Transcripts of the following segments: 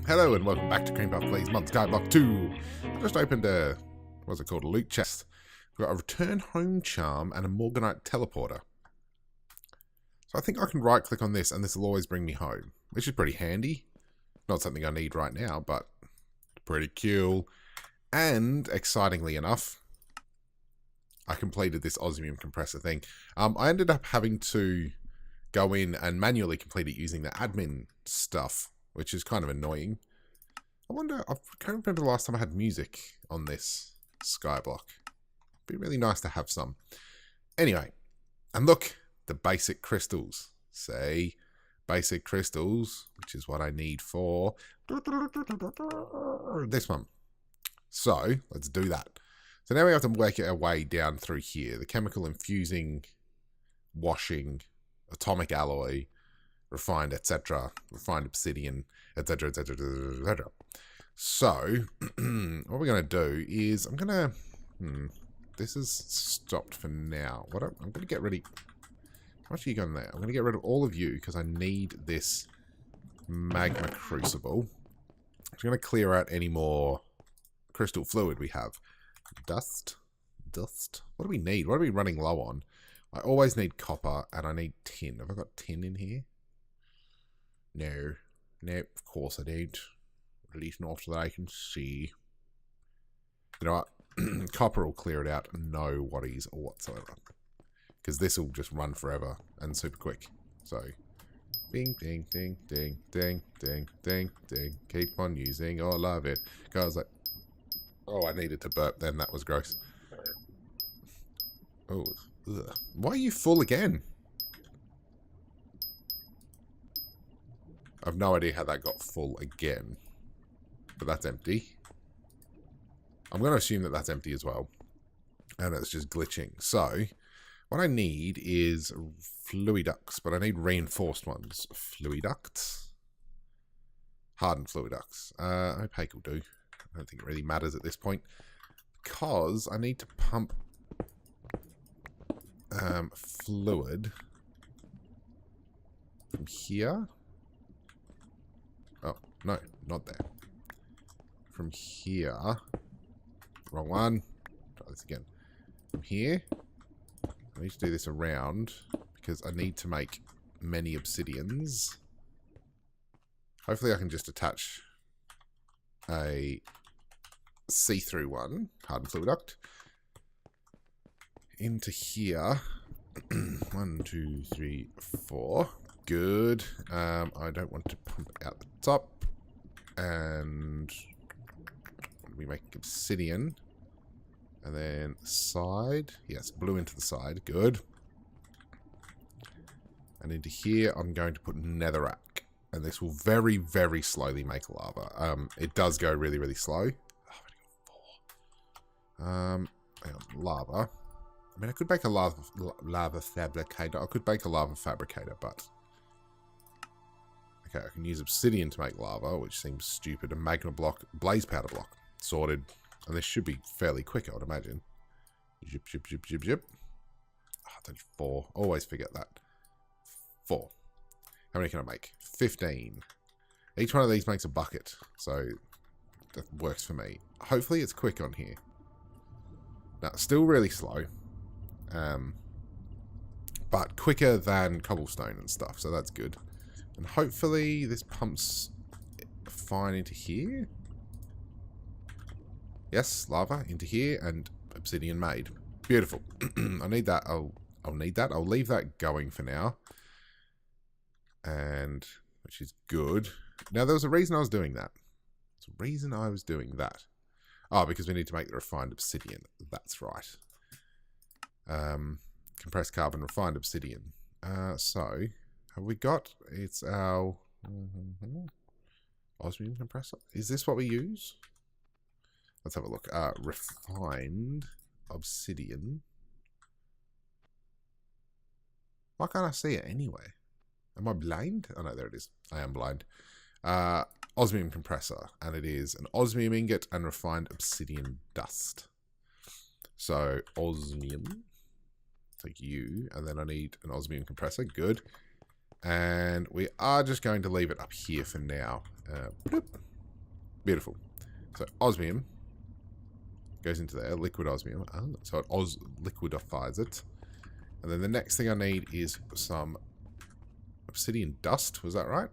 Hello and welcome back to Creampuff Plays Modern Skyblock 2. I just opened a, what's it called, a loot chest. We've got a return home charm and a Morganite teleporter. So I think I can right click on this and this will always bring me home, which is pretty handy. Not something I need right now, but pretty cool. And excitingly enough, I completed this osmium compressor thing. I ended up having to go in and manually complete it using the admin stuff, which is kind of annoying. I wonder, I can't remember the last time I had music on this Skyblock. It'd be really nice to have some. Anyway, and look, the basic crystals. Say, basic crystals, which is what I need for this one. So, let's do that. So now we have to work our way down through here. The chemical infusing, washing, atomic alloy, refined, etc., refined obsidian, etc., etc., etc. So, what we're going to do is, I'm going to, this is stopped for now. I'm going to get ready, how much are you going there? I'm going to get rid of all of you, because I need this magma crucible. I'm going to clear out any more crystal fluid we have. Dust. What do we need? What are we running low on? I always need copper, and I need tin. Have I got tin in here? No. No, of course I don't. At least not that I can see. You know what? Copper will clear it out. No worries whatsoever. Because this will just run forever and super quick. So, ding, ding, ding, ding, ding, ding, ding, ding. Keep on using all of it. Because oh, I needed to burp then. That was gross. Oh, ugh. Why are you full again? I've no idea how that got full again. But that's empty. I'm going to assume that that's empty as well. And it's just glitching. So, what I need is fluiducts, but I need reinforced ones. Fluiducts? Hardened fluiducts. Opaque will do. I don't think it really matters at this point. Because I need to pump fluid from here. Oh, no, not there. From here. Wrong one. Try this again. From here. I need to do this around because I need to make many obsidians. Hopefully I can just attach a see-through one, hardened fluid duct, into here. 1, 2, 3, 4. Good. I don't want to pump it out the top. And we make obsidian. And then side. Yes, blue into the side. Good. And into here, I'm going to put netherrack. And this will very, very slowly make lava. It does go really, really slow. Oh, hang on, lava. I mean, I could make a lava fabricator. I could make a lava fabricator, but... Okay, I can use obsidian to make lava, which seems stupid. A magma block, blaze powder block. Sorted. And this should be fairly quick, I would imagine. Zip, zip, zip, zip, zip. Oh, it's only 4. Always forget that. 4. How many can I make? 15. Each one of these makes a bucket, so that works for me. Hopefully it's quick on here. Now, still really slow. But quicker than cobblestone and stuff, so that's good. And hopefully this pumps fine into here. Yes, lava into here and obsidian made. Beautiful. I need that. I'll need that. I'll leave that going for now. And which is good. Now there was a reason I was doing that. There's a reason I was doing that. Oh, because we need to make the refined obsidian. That's right. Compressed carbon, refined obsidian. So, have we got... It's our... osmium compressor. Is this what we use? Let's have a look. Refined obsidian. Why can't I see it anyway? Am I blind? Oh no, there it is. I am blind. Osmium compressor. And it is an osmium ingot and refined obsidian dust. So, osmium. Take you. And then I need an osmium compressor. Good. And we are just going to leave it up here for now. Bloop. Beautiful. So osmium goes into there. Liquid osmium. Oh, so it liquidifies it. And then the next thing I need is some obsidian dust. Was that right?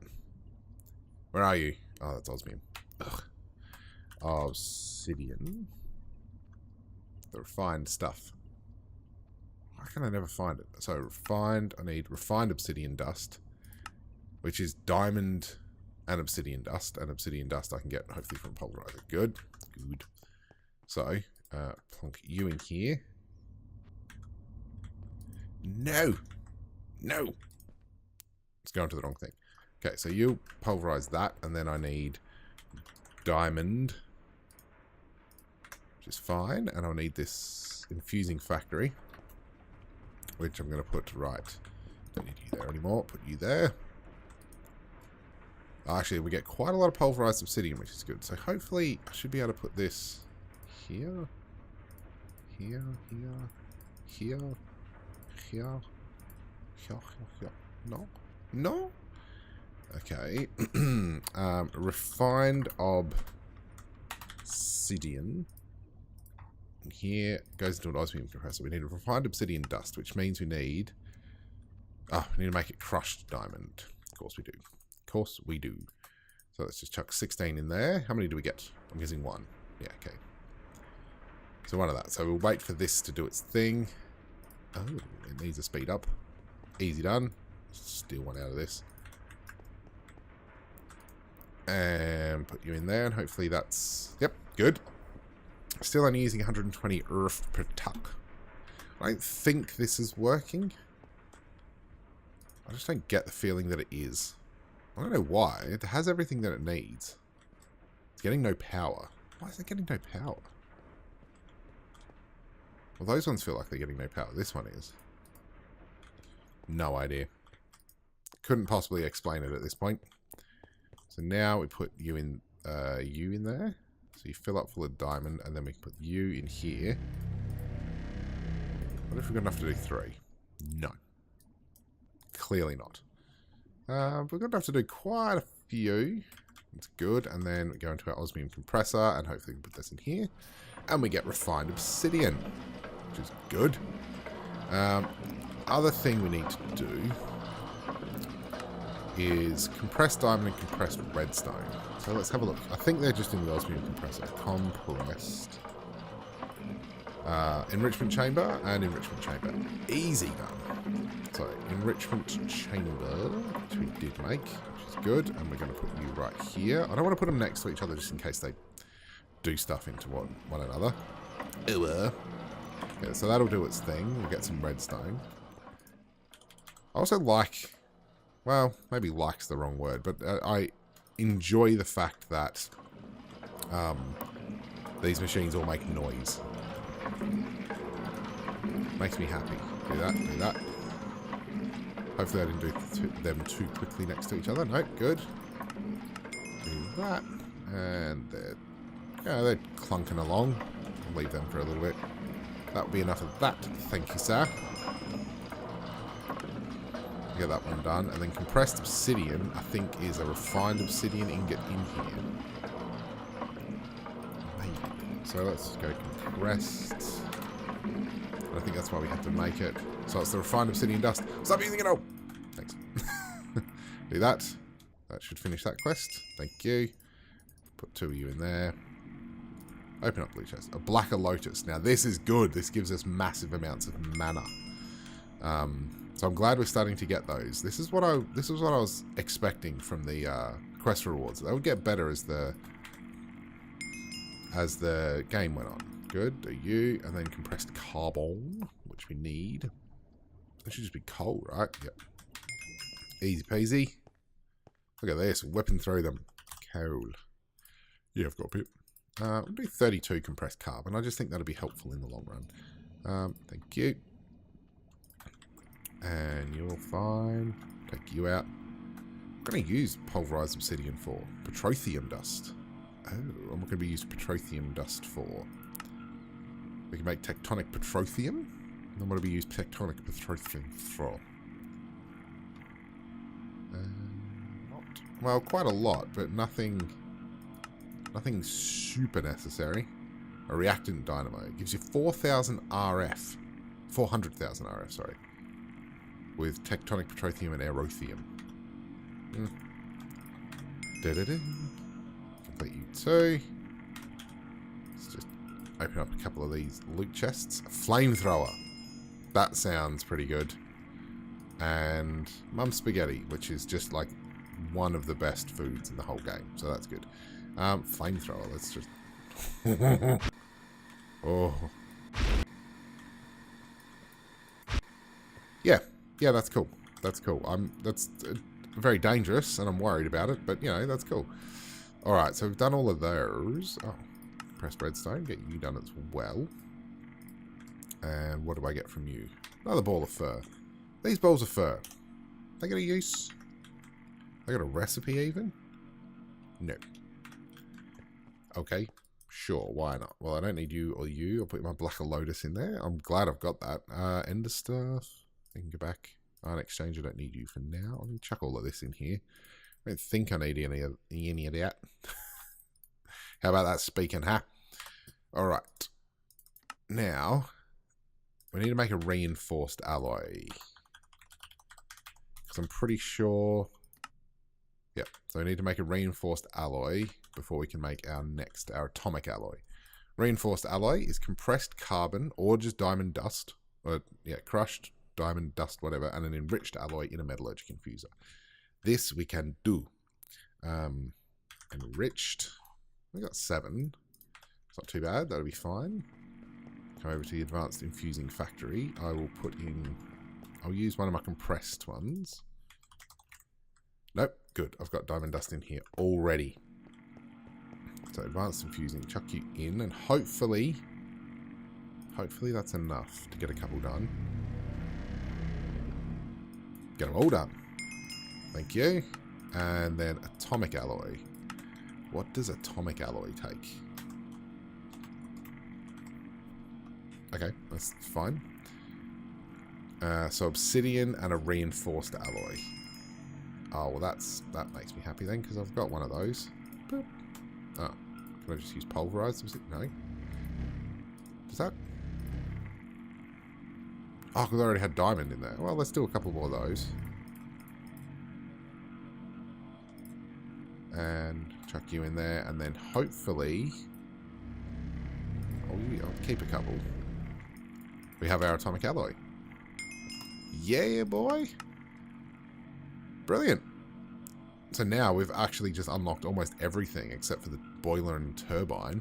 Where are you? Oh, that's osmium. Ugh. Obsidian. The refined stuff. Why can I never find it? So refined, I need refined obsidian dust, which is diamond and obsidian dust. And obsidian dust I can get hopefully from pulverizer. Good. Good. So, plonk you in here. No! No! It's going to the wrong thing. Okay, so you pulverize that, and then I need diamond, which is fine, and I'll need this infusing factory, which I'm going to put right. Don't need you there anymore. Put you there. Actually, we get quite a lot of pulverized obsidian, which is good. So hopefully I should be able to put this here, here, here, here, here, here, here. No? No? Okay. Refined obsidian. And here goes into an osmium compressor. We need a refined obsidian dust, which means we need... Oh, we need to make it crushed diamond. Of course we do. Of course we do. So let's just chuck 16 in there. How many do we get? I'm guessing 1. Yeah, okay. So 1 of that. So we'll wait for this to do its thing. Oh, it needs a speed up. Easy done. Steal 1 out of this. And put you in there, and hopefully that's... Yep, good. Still only using 120 earth per tuck. I don't think this is working. I just don't get the feeling that it is. I don't know why. It has everything that it needs. It's getting no power. Why is it getting no power? Well, those ones feel like they're getting no power. This one is. No idea. Couldn't possibly explain it at this point. So now we put you in there. So you fill up full of diamond, and then we can put you in here. What if we've got enough to do 3? No. Clearly not. We've got enough to do quite a few. That's good. And then we go into our osmium compressor, and hopefully we can put this in here. And we get refined obsidian, which is good. Other thing we need to do is compressed diamond and compressed redstone. So let's have a look. I think they're just in the osmium compressor. Compressed. Enrichment chamber and enrichment chamber. Easy done. So, enrichment chamber, which we did make, which is good. And we're going to put you right here. I don't want to put them next to each other just in case they do stuff into one another. Okay, so that'll do its thing. We'll get some redstone. I also like... Well, maybe like's the wrong word, but I enjoy the fact that these machines all make noise. Makes me happy. Do that, do that. Hopefully I didn't do them too quickly next to each other. Nope, good. Do that. And they're clunking along. I'll leave them for a little bit. That'll be enough of that. Thank you, sir. Get that one done. And then compressed obsidian, I think, is a refined obsidian ingot in here. Maybe. So let's go compressed. I think that's why we had to make it. So it's the refined obsidian dust. Stop using it all! Thanks. Do that. That should finish that quest. Thank you. Put 2 of you in there. Open up blue chest. A blacker lotus. Now this is good. This gives us massive amounts of mana. So I'm glad we're starting to get those. This is what I was expecting from the quest rewards. They would get better as the game went on. Good. Do you, and then compressed carbon, which we need. It should just be coal, right? Yep. Easy peasy. Look at this. Whipping through them. Coal. Yeah, I've got a bit. We'll do 32 compressed carbon. I just think that'll be helpful in the long run. Thank you. And you're fine. Take you out. I'm going to use pulverized obsidian for petroleum dust. Oh, I'm going to be using petroleum dust for. We can make tectonic petroleum. I'm going to be used tectonic petroleum for. Not, well, quite a lot, but nothing Nothing super necessary. A reactant dynamo. It gives you 4,000 RF. 400,000 RF, sorry. With tectonic petrothium and aerothium. Complete you 2. Let's just open up a couple of these loot chests. A flamethrower. That sounds pretty good. And mum spaghetti, which is just like one of the best foods in the whole game. So that's good. Flamethrower. Let's just... oh. Yeah. Yeah, that's cool. That's cool. That's very dangerous, and I'm worried about it, but, you know, that's cool. Alright, so we've done all of those. Oh, pressed redstone. Get you done as well. And what do I get from you? Another ball of fur. These balls of fur. They got a use? They got a recipe even? No. Okay. Sure, why not? Well, I don't need you or you. I'll put my Black Lotus in there. I'm glad I've got that. Ender stuff. I can go back. Iron exchange, I don't need you for now. I'm going to chuck all of this in here. I don't think I need any of that. How about that speaking, huh? Alright. Now, we need to make a reinforced alloy. Because I'm pretty sure... Yep, so we need to make a reinforced alloy before we can make our atomic alloy. Reinforced alloy is compressed carbon or just diamond dust. Or, yeah, crushed diamond dust, whatever, and an enriched alloy in a metallurgic infuser. This we can do. Enriched. We got 7. It's not too bad. That'll be fine. Come over to the advanced infusing factory. I will put in... I'll use one of my compressed ones. Nope. Good. I've got diamond dust in here already. So advanced infusing. Chuck you in, and hopefully that's enough to get a couple done. Get them all done. Thank you. And then atomic alloy. What does atomic alloy take? Okay, that's fine. So obsidian and a reinforced alloy. Oh, well that makes me happy then, because I've got one of those. Boop. Oh, can I just use pulverized? No. Does that... Oh, because I already had diamond in there. Well, let's do a couple more of those. And chuck you in there, and then hopefully... Oh, yeah, I'll keep a couple. We have our atomic alloy. Yeah, boy! Brilliant! So now we've actually just unlocked almost everything except for the boiler and turbine.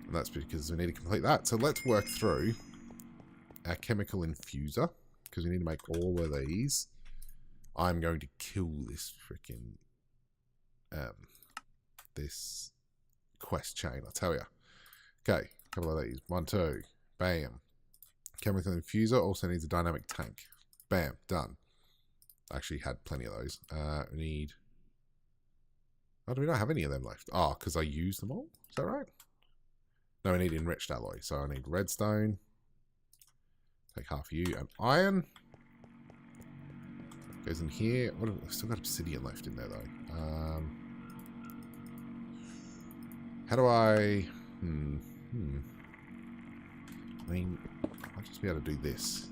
And that's because we need to complete that. So let's work through our chemical infuser, because we need to make all of these. I'm going to kill this freaking this quest chain, I'll tell you. Okay, a couple of these. 1, 2. Bam. Chemical infuser also needs a dynamic tank. Bam. Done. I actually had plenty of those. We need... Oh, do we not have any of them left? Oh, because I used them all? Is that right? No, I need enriched alloy. So I need redstone. Take half of you. And iron. Goes in here. What have, I've still got obsidian left in there, though. How do I... I mean, I'll just be able to do this.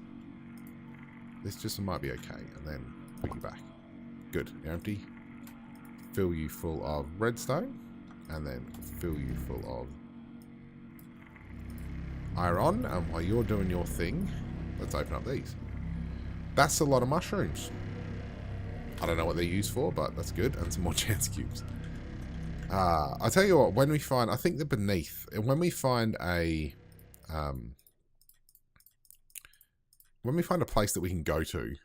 This just might be okay. And then put you back. Good. You're empty. Fill you full of redstone. And then fill you full of iron. And while you're doing your thing, let's open up these. That's a lot of mushrooms. I don't know what they're used for, but that's good. And some more chance cubes. I'll tell you what, when we find... I think they're beneath. When we find a... when we find a place that we can go to,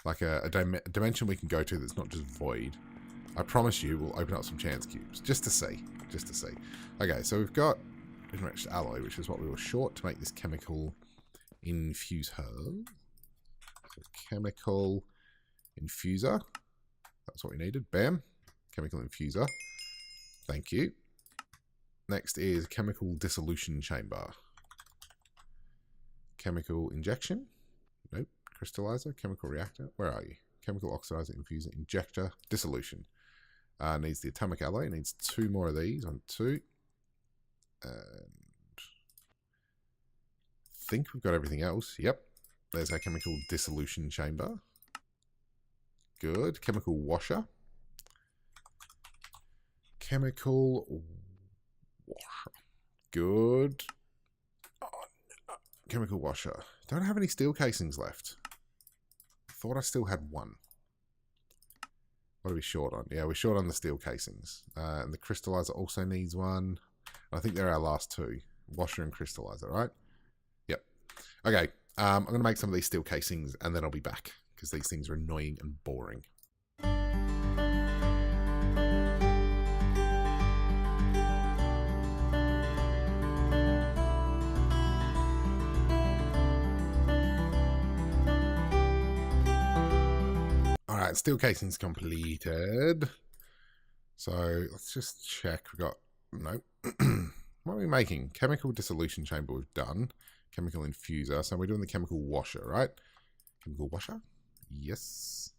like a dimension we can go to that's not just void, I promise you we'll open up some chance cubes. Just to see. Just to see. Okay, so we've got enriched alloy, which is what we were short to make this chemical infuser. So chemical infuser. That's what we needed. Bam. Chemical infuser. Thank you. Next is chemical dissolution chamber. Chemical injection. Nope. Crystallizer. Chemical reactor. Where are you? Chemical oxidizer, infuser, injector, dissolution. Needs the atomic alloy. Needs 2 more of these. 1, 2. And I think we've got everything else. Yep. There's our chemical dissolution chamber. Good. Chemical washer. Chemical washer. Good. Oh, no. Chemical washer. Don't have any steel casings left. I thought I still had one. What are we short on? Yeah, we're short on the steel casings. And the crystallizer also needs one. I think they're our last 2. Washer and crystallizer, right? Yep. Okay. I'm going to make some of these steel casings and then I'll be back because these things are annoying and boring. Alright, steel casings completed. So let's just check. We've got... Nope. What are we making? Chemical dissolution chamber we've done. Chemical infuser. So we're doing the chemical washer, right? Chemical washer? Yes.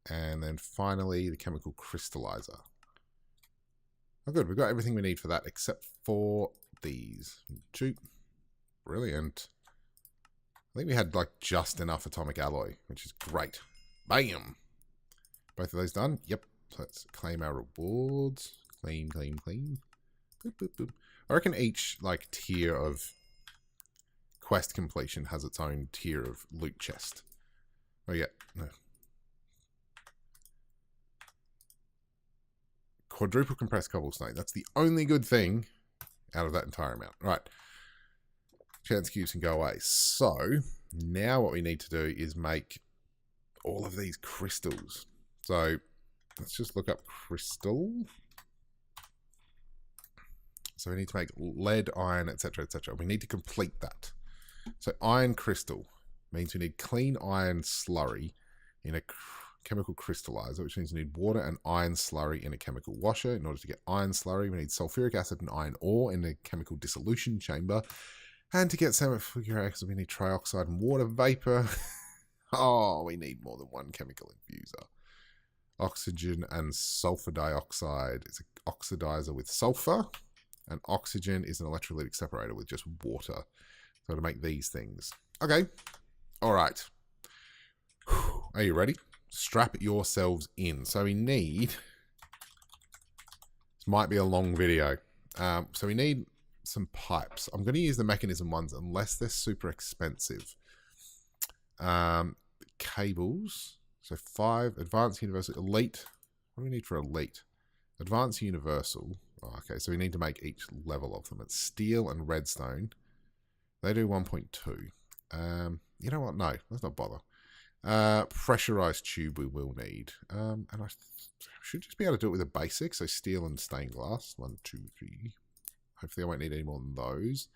And then finally the chemical crystallizer. Oh good, we've got everything we need for that except for these. 2. Brilliant. I think we had like just enough atomic alloy, which is great. Bam! Both of those done? Yep. So let's claim our rewards. Claim, claim, claim. Boop, boop, boop. I reckon each like tier of quest completion has its own tier of loot chest. Oh yeah. No. Quadruple compressed cobblestone. That's the only good thing out of that entire amount. Right. Chance cubes can go away. So now what we need to do is make all of these crystals. So let's just look up crystal. So we need to make lead, iron, etc., etc. We need to complete that. So iron crystal means we need clean iron slurry in a chemical crystallizer, which means we need water and iron slurry in a chemical washer. In order to get iron slurry, we need sulfuric acid and iron ore in a chemical dissolution chamber. And to get sulfuric acid, we need trioxide and water vapor. Oh, we need more than one chemical infuser. Oxygen and sulfur dioxide is an oxidizer with sulfur. And oxygen is an electrolytic separator with just water. So to make these things. Okay. All right. Are you ready? Strap yourselves in. So we need... This might be a long video. So we need some pipes. I'm going to use the Mekanism ones unless they're super expensive. Cables. So 5. Advanced Universal. Elite. What do we need for Elite? Advanced Universal. Oh, okay, so we need to make each level of them. It's steel and redstone. They do 1.2. You know what? No, let's not bother. Pressurized tube we will need. And I should just be able to do it with a basic. So steel and stained glass. 1, 2, 3. Hopefully I won't need any more than those.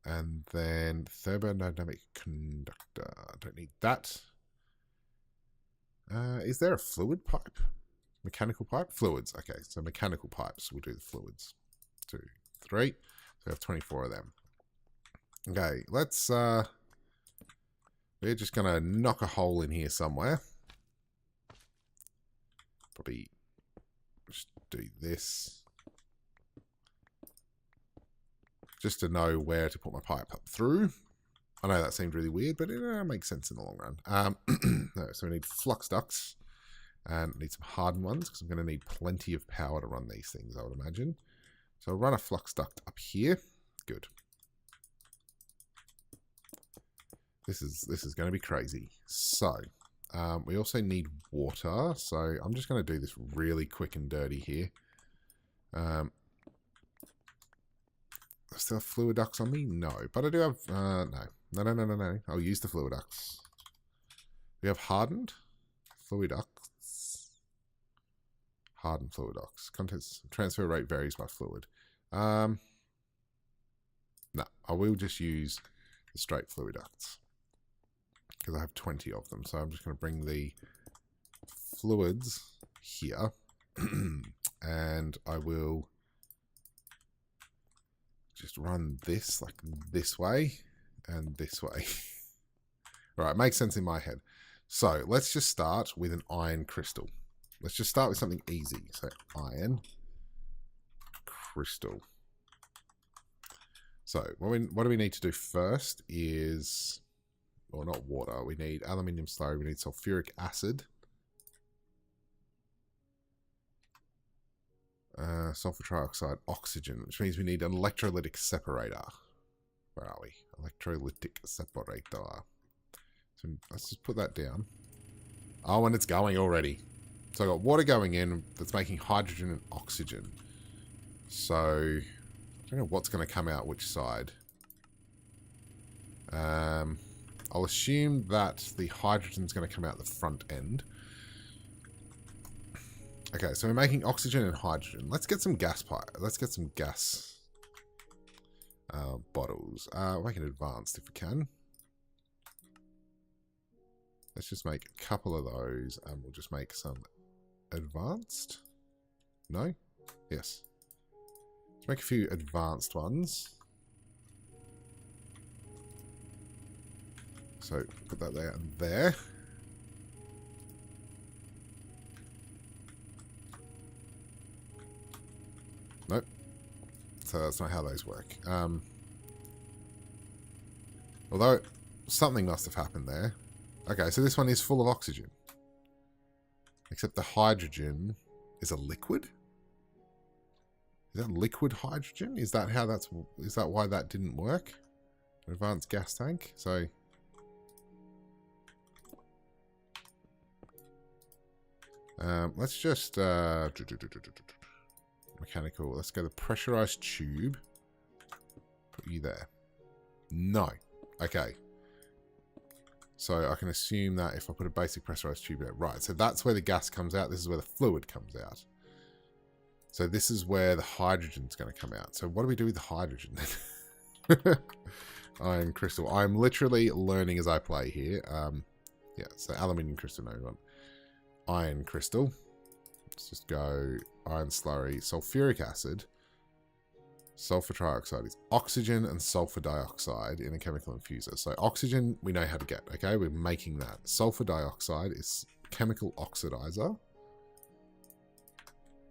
And then thermodynamic conductor. I don't need that. Is there a fluid pipe? Mechanical pipe? Fluids. Okay, so mechanical pipes. We'll do the fluids. 2, 3. So we have 24 of them. Okay, let's... we're just going to knock a hole in here somewhere. Probably just do this. Just to know where to put my pipe up through. I know that seemed really weird, but it makes sense in the long run. No, so we need flux ducts. And need some hardened ones, because I'm going to need plenty of power to run these things, I would imagine. So I'll run a flux duct up here. Good. This is going to be crazy. So, we also need water. So I'm just going to do this really quick and dirty here. I still have fluid ducts on me? No. But I do have... No. I'll use the fluid ducts. We have hardened fluid ducts. Hardened fluid ducts. Contents transfer rate varies by fluid. No, I will just use the straight fluid ducts. Because I have 20 of them. So I'm just going to bring the fluids here. And I will just run this like this way and this way. Right, makes sense in my head. So let's just start with an iron crystal. Let's just start with something easy. So iron, crystal. So what do we need to do first is, or not water, we need aluminium slurry, we need sulfuric acid. Sulfur trioxide, oxygen, which means we need an electrolytic separator. Where are we? Electrolytic separator. So let's just put that down. Oh, and it's going already. So I got water going in that's making hydrogen and oxygen. So I don't know what's going to come out which side. I'll assume that the hydrogen's going to come out the front end. Okay, so we're making oxygen and hydrogen. Let's get some gas pipe. Let's get some gas bottles. Make it advanced if we can. Let's just make a couple of those, and we'll just make some advanced. No? Yes. Let's make a few advanced ones. So put that there and there. Nope. So that's not how those work. Although something must have happened there. Okay, so this one is full of oxygen. Except the hydrogen is a liquid? Is that liquid hydrogen? Is that how that's... Is that why that didn't work? An advanced gas tank? So... let's just... mechanical. Let's go the pressurized tube. Put you there. No. Okay. So I can assume that if I put a basic pressurized tube there. Right, so that's where the gas comes out. This is where the fluid comes out. So this is where the hydrogen's going to come out. So what do we do with the hydrogen then? Iron crystal. I'm literally learning as I play here. Yeah, so aluminium crystal, no one. Iron crystal. Let's just go iron slurry, sulfuric acid, sulfur trioxide is oxygen and sulfur dioxide in a chemical infuser. So oxygen we know how to get, okay? We're making that. Sulfur dioxide is chemical oxidizer,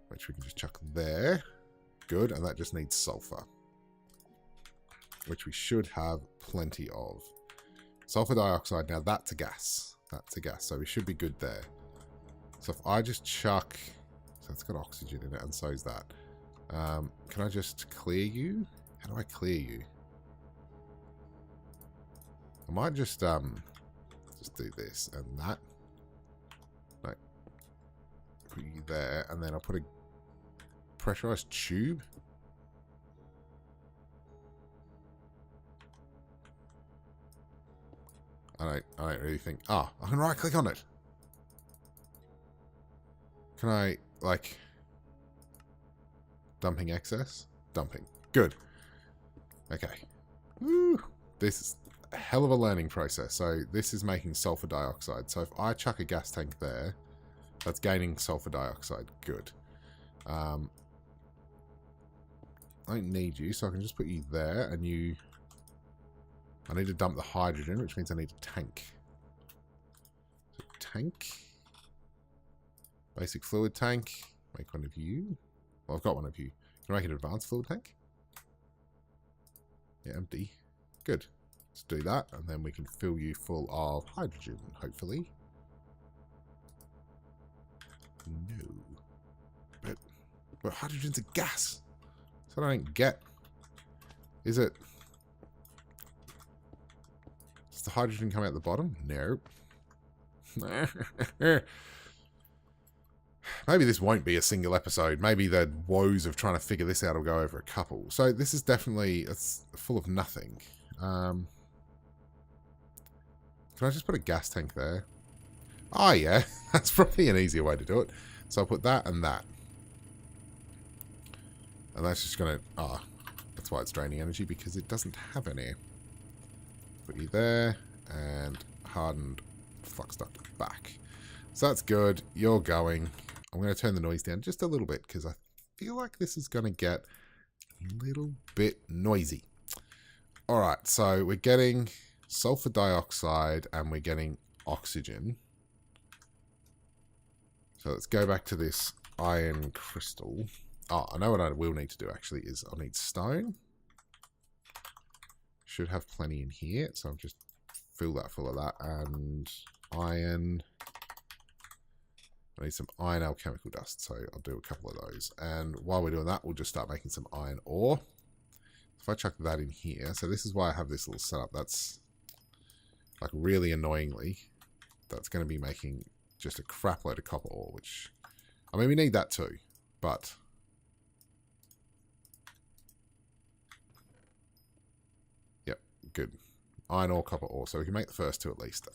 which we can just chuck there. Good, and that just needs sulfur, which we should have plenty of. Sulfur dioxide, now that's a gas. That's a gas, so we should be good there. So if I just chuck... So it's got oxygen in it, and so is that. Can I just clear you? How do I clear you? I might just do this and that. No. Put you there, and then I'll put a pressurized tube. I don't really think... Ah, I can right click on it. Can I, like... Dumping excess? Dumping. Good. Okay. Woo! This is a hell of a learning process. So this is making sulfur dioxide. So if I chuck a gas tank there, that's gaining sulfur dioxide. Good. I don't need you, so I can just put you there, and you... I need to dump the hydrogen, which means I need a tank. So tank. Basic fluid tank. Make one of you. Well, I've got one of you. Can I make an advanced fluid tank? Yeah, empty. Good. Let's do that, and then we can fill you full of hydrogen, hopefully. No. But hydrogen's a gas. So I don't get... Is it... Does the hydrogen come out the bottom? No. Maybe this won't be a single episode. Maybe the woes of trying to figure this out will go over a couple. So this is definitely... It's full of nothing. Can I just put a gas tank there? Oh, yeah. That's probably an easier way to do it. So I'll put that and that. And that's just going to... Ah, that's why it's draining energy, because it doesn't have any. Put you there. And hardened flux duct back. So that's good. You're going. I'm going to turn the noise down just a little bit, because I feel like this is going to get a little bit noisy. Alright, so we're getting sulfur dioxide and we're getting oxygen. So let's go back to this iron crystal. Oh, I know what I will need to do actually is I'll need stone. Should have plenty in here, so I'll just fill that full of that. And iron. I need some iron alchemical dust, so I'll do a couple of those. And while we're doing that, we'll just start making some iron ore. If I chuck that in here, so this is why I have this little setup. That's, like, really annoyingly, that's going to be making just a crap load of copper ore, which, I mean, we need that too, but yep, good. Iron ore, copper ore, so we can make the first two at least.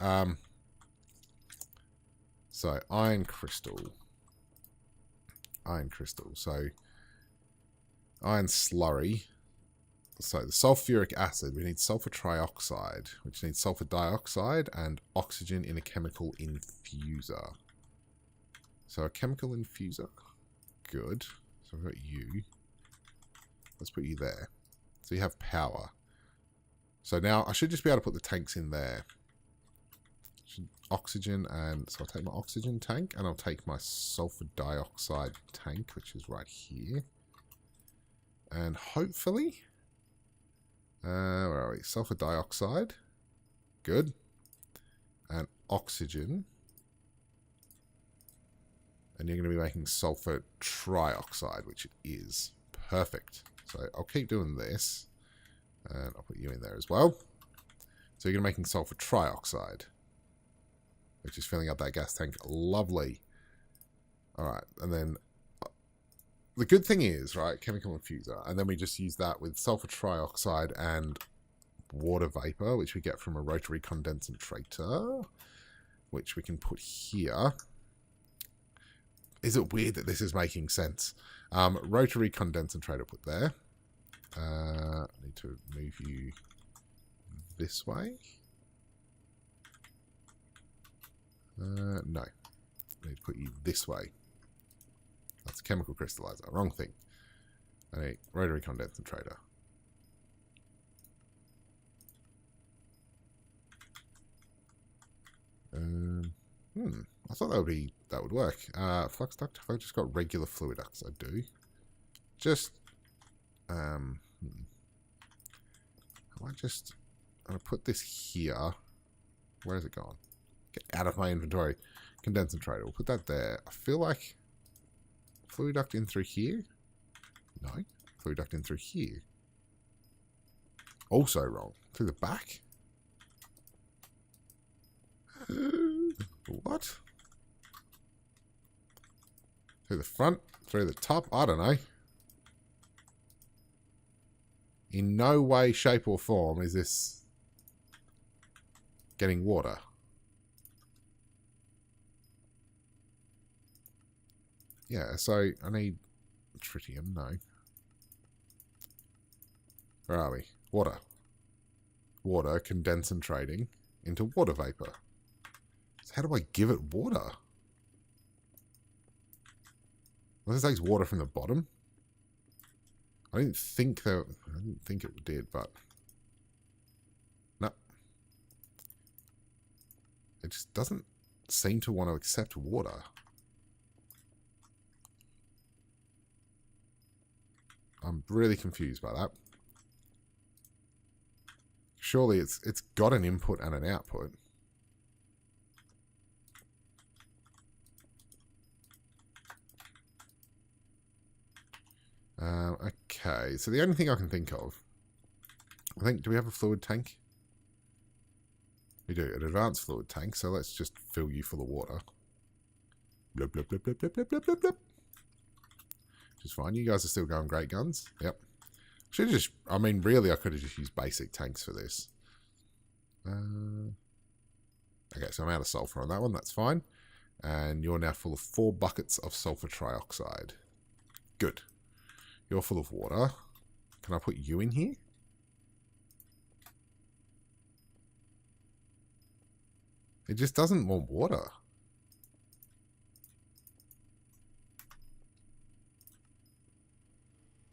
So, iron crystal. Iron crystal. So, iron slurry. So, the sulfuric acid. We need sulfur trioxide, which needs sulfur dioxide and oxygen in a chemical infuser. So, a chemical infuser. Good. So, we've got you. Let's put you there. So, you have power. So, now I should just be able to put the tanks in there. Oxygen, and so I'll take my oxygen tank and I'll take my sulfur dioxide tank, which is right here, and hopefully where are we? Sulfur dioxide, good, and oxygen, and you're going to be making sulfur trioxide, which it is perfect. So I'll keep doing this and I'll put you in there as well. So you're going to be making sulfur trioxide, which is filling up that gas tank. Lovely. Alright, and then the good thing is, right, chemical infuser, and then we just use that with sulfur trioxide and water vapor, which we get from a rotary condensator, which we can put here. Is it weird that this is making sense? Rotary condensator put there. I need to move you this way. No. I need to put you this way. That's a chemical crystallizer. Wrong thing. I need rotary condensator. I thought that would work. Flux duct. Have I just got regular fluid ducts? I do. Just I'm gonna put this here. Where has it gone? Get out of my inventory. Condensator. We'll put that there. I feel like fluid duct in through here. No. Fluid duct in through here. Also wrong. Through the back? What? Through the front? Through the top? I don't know. In no way, shape, or form is this getting water. Yeah, so I need tritium, no. Where are we? Water. Water, condensating into water vapor. So how do I give it water? Unless it takes water from the bottom. I didn't think it did, but no. It just doesn't seem to want to accept water. I'm really confused by that. Surely it's got an input and an output. Okay, so the only thing I can think of, do we have a fluid tank? We do, an advanced fluid tank, so let's just fill you full of water. Blub, blub, blub, blub, blub, blub, blub, blub, blub. Which is fine, you guys are still going great guns. Yep. Should have just, I mean, really, I could have just used basic tanks for this. Okay, so I'm out of sulfur on that one, that's fine. And you're now full of 4 buckets of sulfur trioxide. Good. You're full of water. Can I put you in here? It just doesn't want water.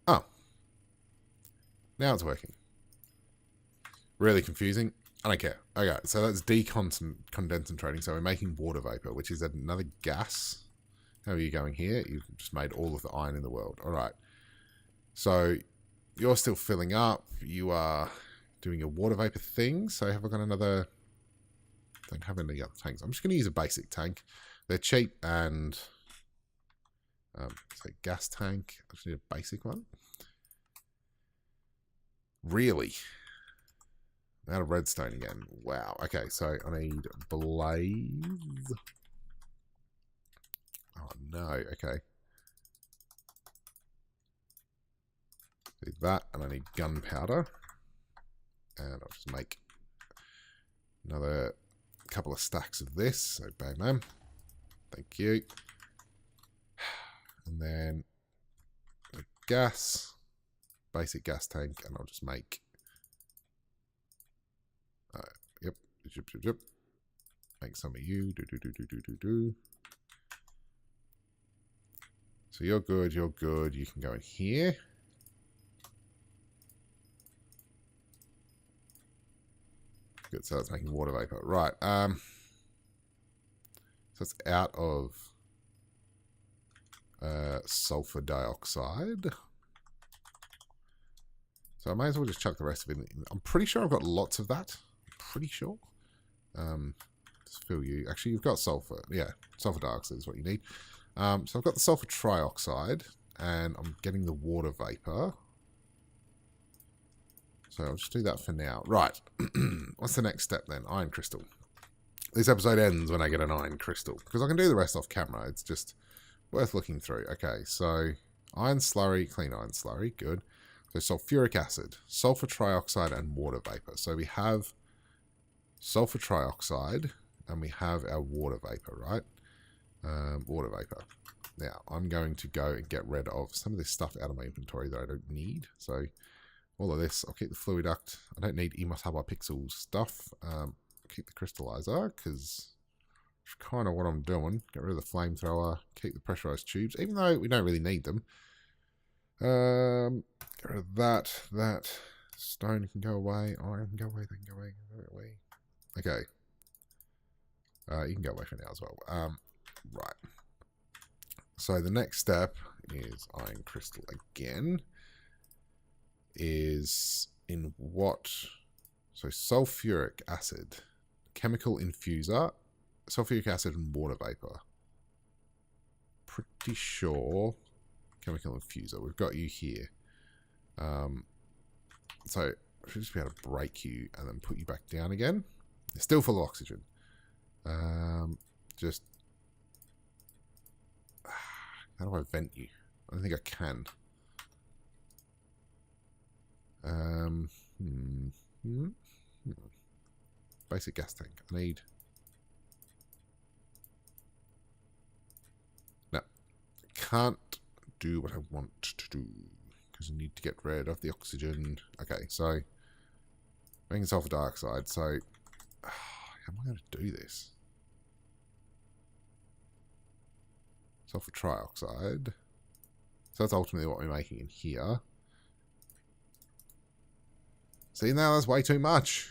Oh. Now it's working. Really confusing. I don't care. Okay, so that's condensating. So we're making water vapor, which is another gas. How are you going here? You've just made all of the iron in the world. All right. So you're still filling up. You are doing a water vapor thing. So have I got another... Don't have any other tanks. I'm just going to use a basic tank. They're cheap and... say gas tank. I just need a basic one. Really? Out of redstone again. Wow. Okay, so I need blaze. Oh no. Okay. Need that, and I need gunpowder. And I'll just make another couple of stacks of this. So bang, bam. Thank you. And then the gas, basic gas tank, and I'll just make. Yep. Make some of you. Do. So you're good. You're good. You can go in here. Good. So it's making water vapor. Right. So it's out of sulfur dioxide. So I may as well just chuck the rest of it in. I'm pretty sure I've got lots of that. Pretty sure. Just fill you. Actually, you've got sulfur. Yeah, sulfur dioxide is what you need. So I've got the sulfur trioxide, and I'm getting the water vapor. So I'll just do that for now. Right. What's the next step then? Iron crystal. This episode ends when I get an iron crystal, because I can do the rest off camera. It's just worth looking through. Okay, so iron slurry, clean iron slurry, good. So sulfuric acid, sulfur trioxide, and water vapor. So we have sulfur trioxide, and we have our water vapor, right? Water vapor. Now, I'm going to go and get rid of some of this stuff out of my inventory that I don't need. So, all of this, I'll keep the fluid duct. I don't need EmosewaGamer stuff. I'll keep the crystallizer, because it's kind of what I'm doing. Get rid of the flamethrower, keep the pressurized tubes, even though we don't really need them. Get rid of that. That stone can go away. Iron can go away. They can go away. Go away. Okay. You can go away for now as well. Right. So the next step is iron crystal again. Is in what? So sulfuric acid, chemical infuser, sulfuric acid and water vapor. Pretty sure chemical infuser. We've got you here. So I should just be able to break you and then put you back down again. It's still full of oxygen. Just how do I vent you? I don't think I can. Basic gas tank. I need. No, can't do what I want to do because I need to get rid of the oxygen. Okay, so making sulfur dioxide. So how am I going to do this? Sulfur trioxide. So that's ultimately what we're making in here. See, now that's way too much.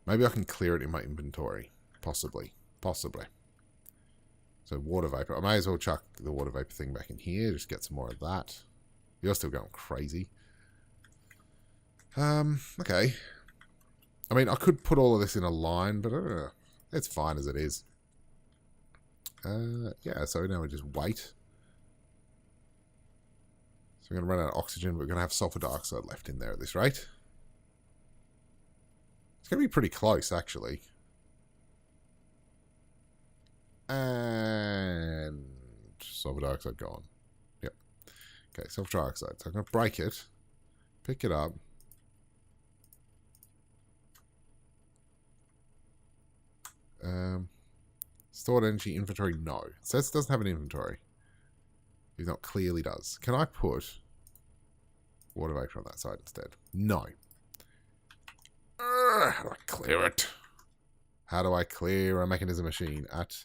Maybe I can clear it in my inventory. Possibly. Possibly. So water vapor. I may as well chuck the water vapor thing back in here. Just get some more of that. You're still going crazy. Okay. I mean, I could put all of this in a line, but it's fine as it is. Yeah, so now we just wait. So we're going to run out of oxygen, but we're going to have sulfur dioxide left in there at this rate. It's going to be pretty close, actually. And sulfur dioxide gone. Yep. Okay, sulfur dioxide. So I'm going to break it, pick it up. Stored energy inventory, no. It says it doesn't have an inventory. It not clearly does. Can I put water vapor on that side instead? No. How do I clear it? How do I clear a mechanism machine at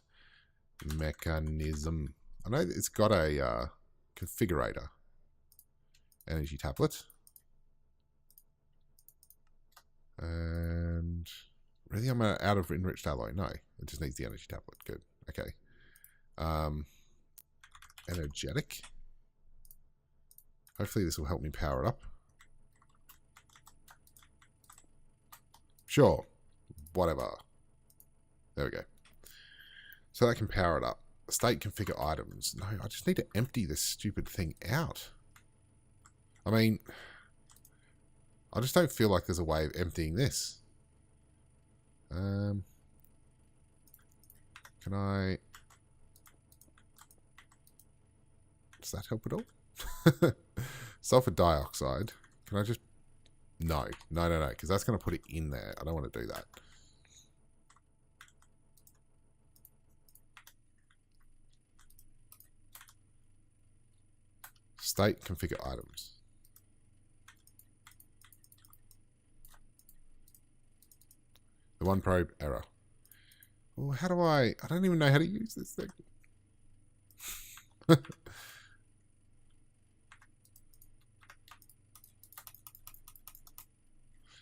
Mechanism? I know it's got a configurator. energy tablet. And really, I'm out of enriched alloy. No, it just needs the energy tablet. Good. Okay. Energetic. Hopefully this will help me power it up. Sure. Whatever. There we go. So that can power it up. State configure items. No, I just need to empty this stupid thing out. I mean, I just don't feel like there's a way of emptying this. Can I... Does that help at all? Sulfur dioxide. Can I just... No, because that's going to put it in there. I don't want to do that. State configure items. The one probe error. Oh, how do I don't even know how to use this thing.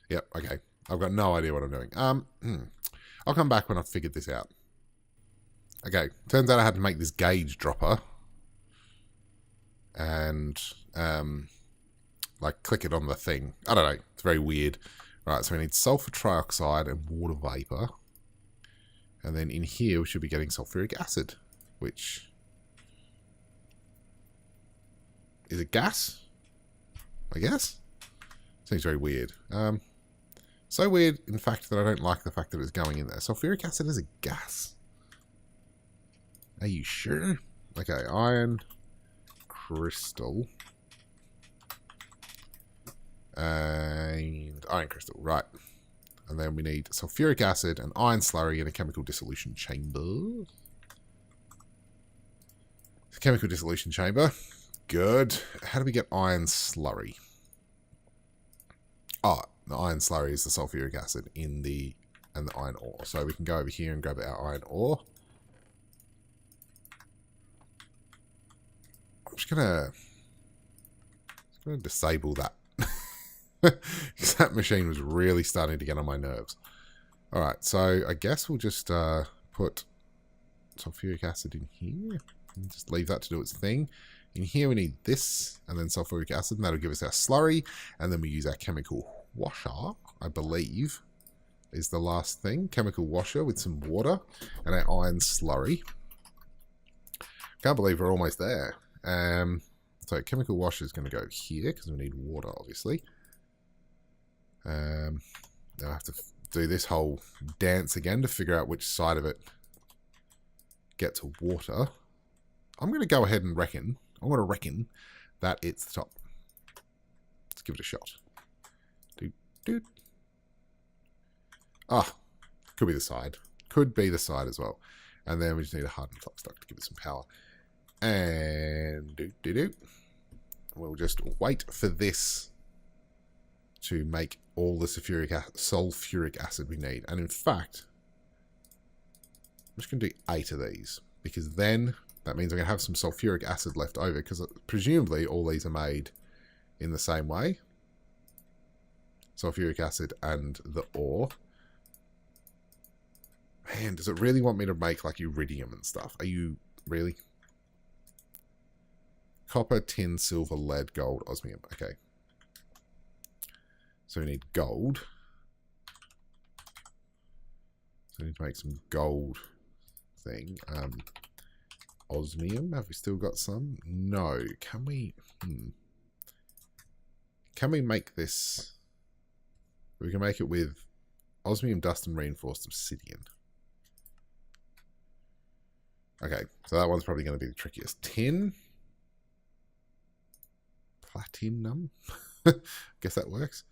Yep, okay. I've got no idea what I'm doing. I'll come back when I've figured this out. Okay, turns out I had to make this gauge dropper. And, like, click it on the thing. I don't know. It's very weird. Right, so we need sulfur trioxide and water vapor. And then in here, we should be getting sulfuric acid, which... Is it gas? I guess? Seems very weird. So weird, in fact, that I don't like the fact that it's going in there. Sulfuric acid is a gas. Are you sure? Okay, iron, crystal, and iron crystal, right. And then we need sulfuric acid, an iron slurry, and a chemical dissolution chamber. Chemical dissolution chamber. Good. How do we get iron slurry? Oh, the iron slurry is the sulfuric acid in the iron ore. So we can go over here and grab our iron ore. I'm just gonna disable that. Because that machine was really starting to get on my nerves. Alright, so I guess we'll just put sulfuric acid in here. And just leave that to do its thing. In here we need this, and then sulfuric acid, and that'll give us our slurry. And then we use our chemical washer, I believe, is the last thing. Chemical washer with some water, and our iron slurry. Can't believe we're almost there. So chemical washer is going to go here, because we need water, obviously. Now I have to do this whole dance again to figure out which side of it gets water. I'm going to go ahead and reckon. I want to reckon that it's the top. Let's give it a shot. Doot. Ah, could be the side. Could be the side as well. And then we just need a hardened flux duct to give it some power. And doot. We'll just wait for this to make all the sulfuric acid we need. And in fact, I'm just going to do 8 of these. Because then that means I'm going to have some sulfuric acid left over. Because presumably all these are made in the same way. Sulfuric acid and the ore. Man, does it really want me to make like iridium and stuff? Are you really? Copper, tin, silver, lead, gold, osmium. Okay. So we need gold. So we need to make some gold thing. Osmium, have we still got some? No. Can we? Can we make this? We can make it with osmium dust and reinforced obsidian. Okay, so that one's probably going to be the trickiest. Tin. Platinum. Guess that works.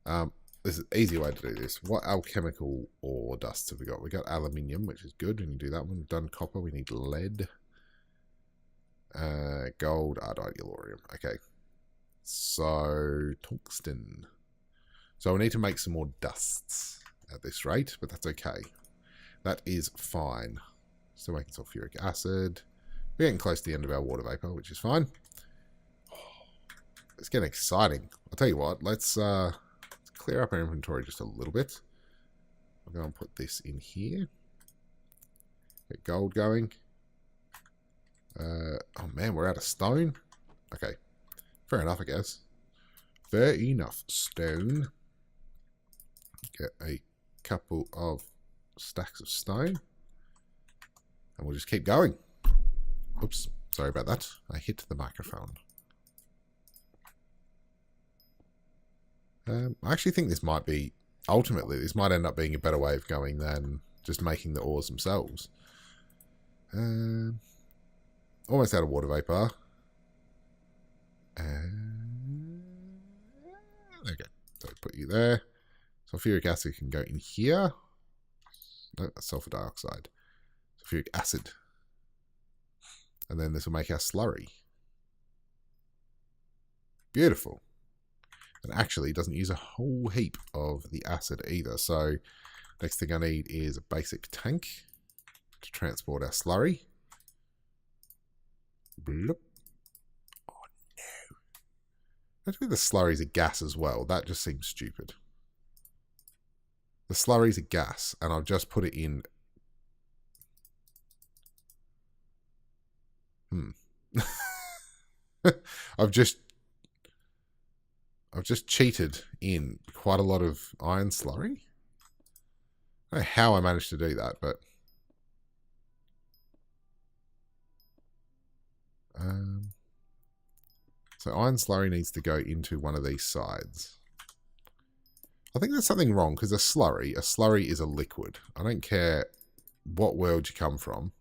There's an easy way to do this. What alchemical ore dusts have we got? We got aluminium, which is good. We can do that one. We've done copper. We need lead. Gold, ardite, yellorium. Okay. So, tungsten. So we need to make some more dusts at this rate, but that's okay. That is fine. Still making sulfuric acid. We're getting close to the end of our water vapor, which is fine. It's getting exciting. I'll tell you what, let's clear up our inventory just a little bit. I'll go and put this in here. Get gold going. Oh man, we're out of stone. Okay, fair enough, I guess. Fair enough. Stone. Get a couple of stacks of stone. And we'll just keep going. Oops, sorry about that. I hit the microphone. I actually think this might be, ultimately, this might end up being a better way of going than just making the ores themselves. Almost out of water vapor. Okay, so put you there. Sulfuric acid can go in here. No, that's sulfur dioxide. Sulfuric acid. And then this will make our slurry. Beautiful. And actually it doesn't use a whole heap of the acid either. So next thing I need is a basic tank to transport our slurry. Bloop. Oh no. Actually the slurry's a gas as well. That just seems stupid. The slurry's a gas and I'll just put it in. I've just cheated in quite a lot of iron slurry. I don't know how I managed to do that, but so iron slurry needs to go into one of these sides. I think there's something wrong because a slurry is a liquid. I don't care what world you come from.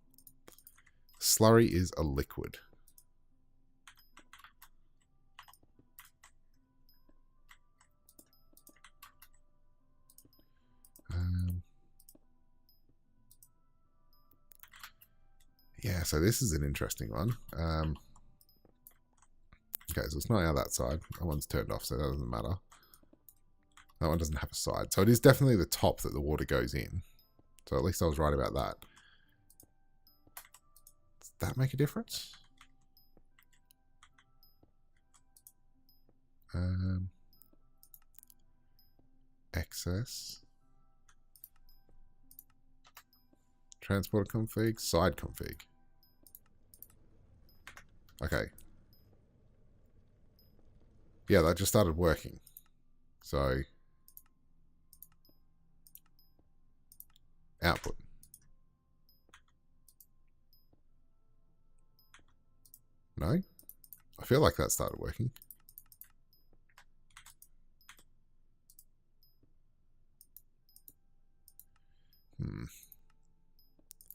Slurry is a liquid. Yeah, so this is an interesting one. Okay, so it's not out that side. That one's turned off, so that doesn't matter. That one doesn't have a side. So it is definitely the top that the water goes in. So at least I was right about that. Does that make a difference? Excess. Transporter config, side config. Okay. Yeah, that just started working. So, output. No? I feel like that started working.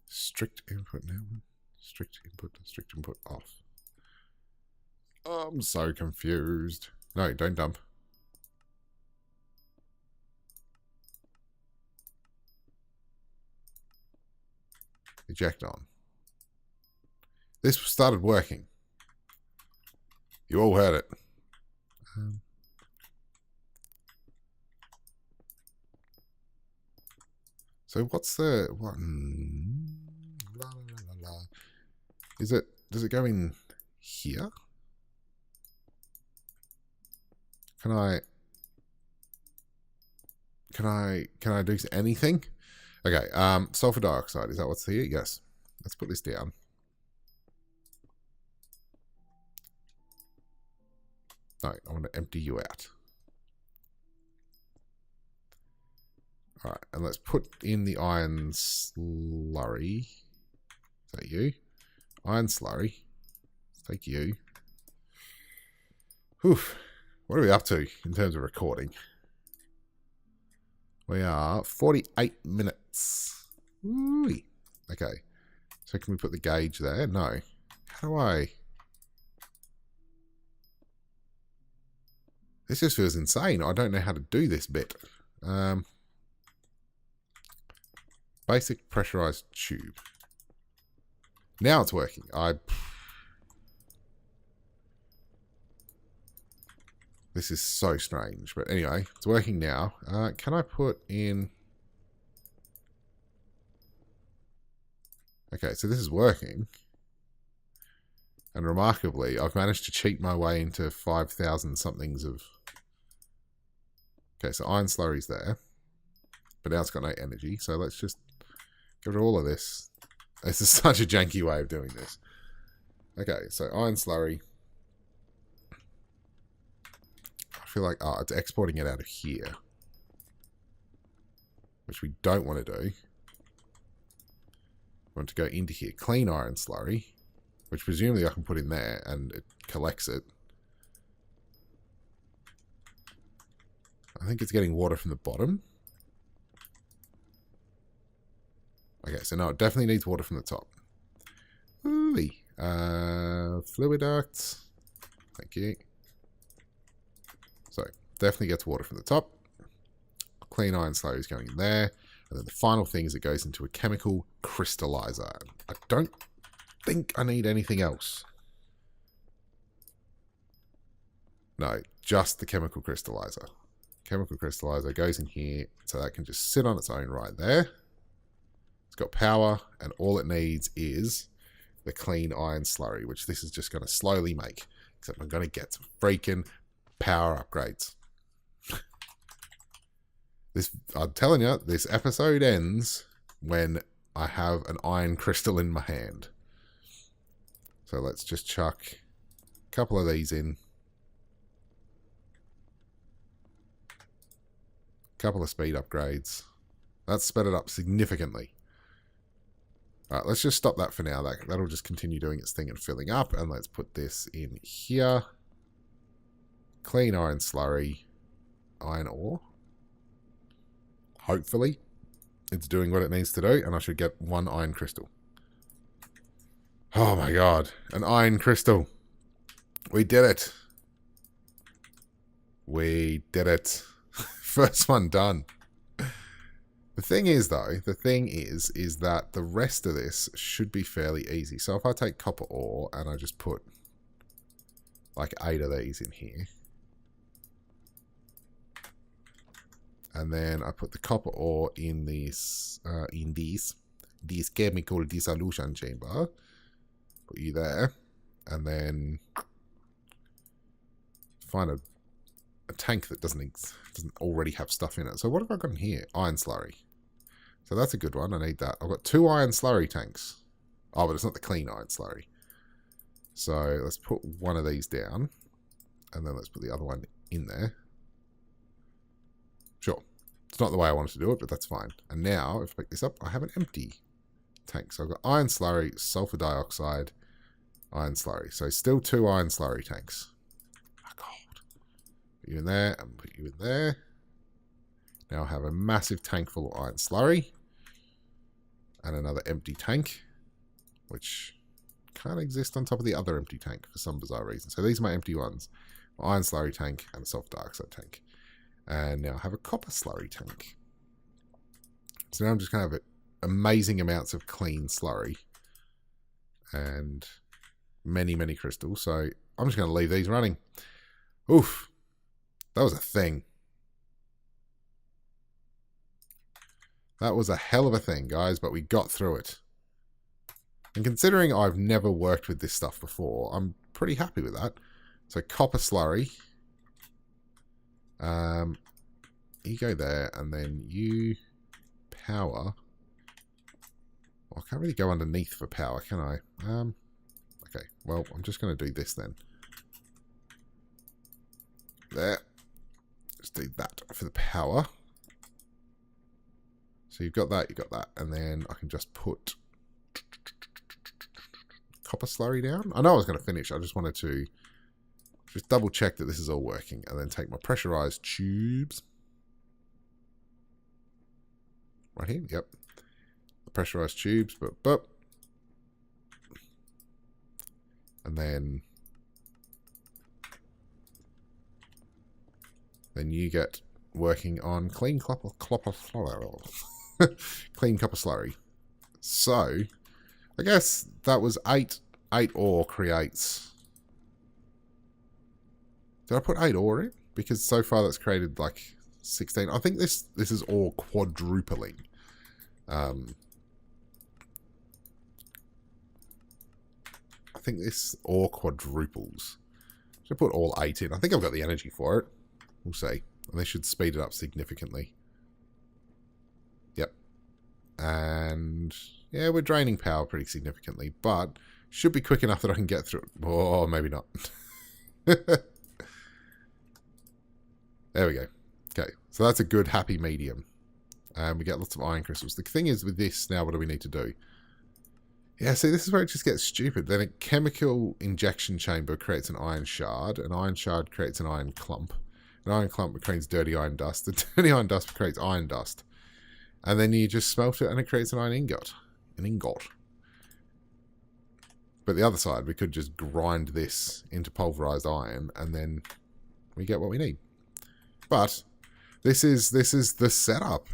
Strict input now. Strict input off. I'm so confused. No, don't dump. Eject on. This started working. You all heard it. So what's the one? La, la, la, la. Is it? Does it go in here? Can I do anything? Okay, sulfur dioxide, is that what's here? Yes. Let's put this down. No, I want to empty you out. Alright, and let's put in the iron slurry. Is that you? Iron slurry. Let's take you. Whew. What are we up to in terms of recording? We are 48 minutes. Ooh. Okay. So can we put the gauge there? No. How do I... This just feels insane. I don't know how to do this bit. Basic pressurized tube. Now it's working. This is so strange. But anyway, it's working now. Can I put in... Okay, so this is working. And remarkably, I've managed to cheat my way into 5,000 somethings of... Okay, so iron slurry's there. But now it's got no energy, so let's just get rid of all of this. This is such a janky way of doing this. Okay, so iron slurry. I feel like, oh, it's exporting it out of here. Which we don't want to do. We want to go into here. Clean iron slurry. Which presumably I can put in there and it collects it. I think it's getting water from the bottom. Okay, so no, it definitely needs water from the top. Ooh, fluid ducts. Thank you. So, definitely gets water from the top. Clean iron slurry is going in there. And then the final thing is it goes into a chemical crystallizer. I don't think I need anything else. No, just the chemical crystallizer. Chemical crystallizer goes in here, so that can just sit on its own right there. It's got power, and all it needs is the clean iron slurry, which this is just going to slowly make. Except I'm going to get some freaking power upgrades. I'm telling you, this episode ends when I have an iron crystal in my hand. So let's just chuck a couple of these in. A couple of speed upgrades. That's sped it up significantly. Alright, let's just stop that for now. That'll just continue doing its thing and filling up. And let's put this in here. Clean iron slurry. Iron ore. Hopefully, it's doing what it needs to do. And I should get one iron crystal. Oh my god. An iron crystal. We did it. We did it. First one done. The thing is, though, is that the rest of this should be fairly easy. So if I take copper ore and I just put like 8 of these in here. And then I put the copper ore in this chemical dissolution chamber. Put you there. And then find a tank that doesn't already have stuff in it. So what have I got in here? Iron slurry. So that's a good one. I need that. I've got 2 iron slurry tanks. Oh, but it's not the clean iron slurry. So let's put one of these down. And then let's put the other one in there. Sure. It's not the way I wanted to do it, but that's fine. And now, if I pick this up, I have an empty tank. So I've got iron slurry, sulfur dioxide, iron slurry. So still 2 iron slurry tanks. Oh, God. Put you in there and put you in there. Now I have a massive tank full of iron slurry. And another empty tank. Which can't exist on top of the other empty tank for some bizarre reason. So these are my empty ones. My iron slurry tank and a sulfur dioxide tank. And now I have a copper slurry tank. So now I'm just going to have amazing amounts of clean slurry. And many, many crystals. So I'm just going to leave these running. Oof. That was a thing. That was a hell of a thing, guys. But we got through it. And considering I've never worked with this stuff before, I'm pretty happy with that. So copper slurry. You go there, and then you power. Well, I can't really go underneath for power, can I? Okay, well, I'm just going to do this then. There. Let's do that for the power. So you've got that, and then I can just put copper slurry down. I know I was going to finish, I just wanted to just double check that this is all working, and then take my pressurized tubes. Right here, yep. The pressurized tubes, but. And then you get working on clean copper clean copper slurry. So, I guess that was 8 ore creates. Did I put 8 ore in? Because so far that's created like 16. I think this is all quadrupling. I think this or quadruples. Should I put all 8 in? I think I've got the energy for it. We'll see. And they should speed it up significantly. Yep. And yeah, we're draining power pretty significantly, but should be quick enough that I can get through it. Oh, maybe not. There we go. Okay, so that's a good happy medium. And we get lots of iron crystals. The thing is with this now, what do we need to do? Yeah, see, this is where it just gets stupid. Then a chemical injection chamber creates an iron shard. An iron shard creates an iron clump. An iron clump creates dirty iron dust. The dirty iron dust creates iron dust. And then you just smelt it and it creates an iron ingot. An ingot. But the other side, we could just grind this into pulverized iron and then we get what we need. But this is the setup.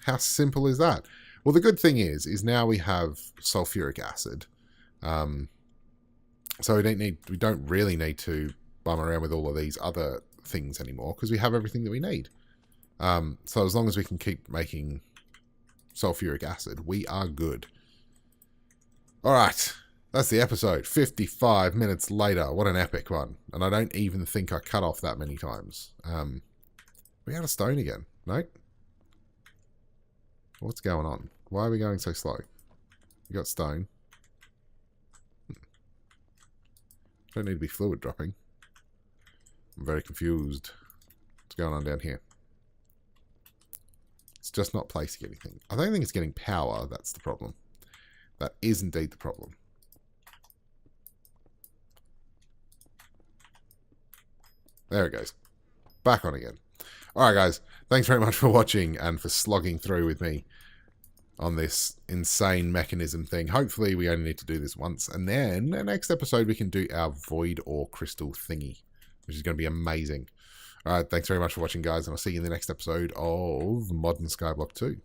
How simple is that? Well, the good thing is now we have sulfuric acid. So we don't really need to bum around with all of these other things anymore because we have everything that we need. So as long as we can keep making sulfuric acid, we are good. All right. That's the episode. 55 minutes later. What an epic one. And I don't even think I cut off that many times. We out of stone again. No? What's going on? Why are we going so slow? We got stone. Don't need to be fluid dropping. I'm very confused. What's going on down here? It's just not placing anything. I don't think it's getting power. That's the problem. That is indeed the problem. There it goes. Back on again. Alright guys, thanks very much for watching and for slogging through with me on this insane mechanism thing. Hopefully we only need to do this once, and then the next episode we can do our void ore crystal thingy, which is going to be amazing. Alright, thanks very much for watching guys, and I'll see you in the next episode of Modern Skyblock 2.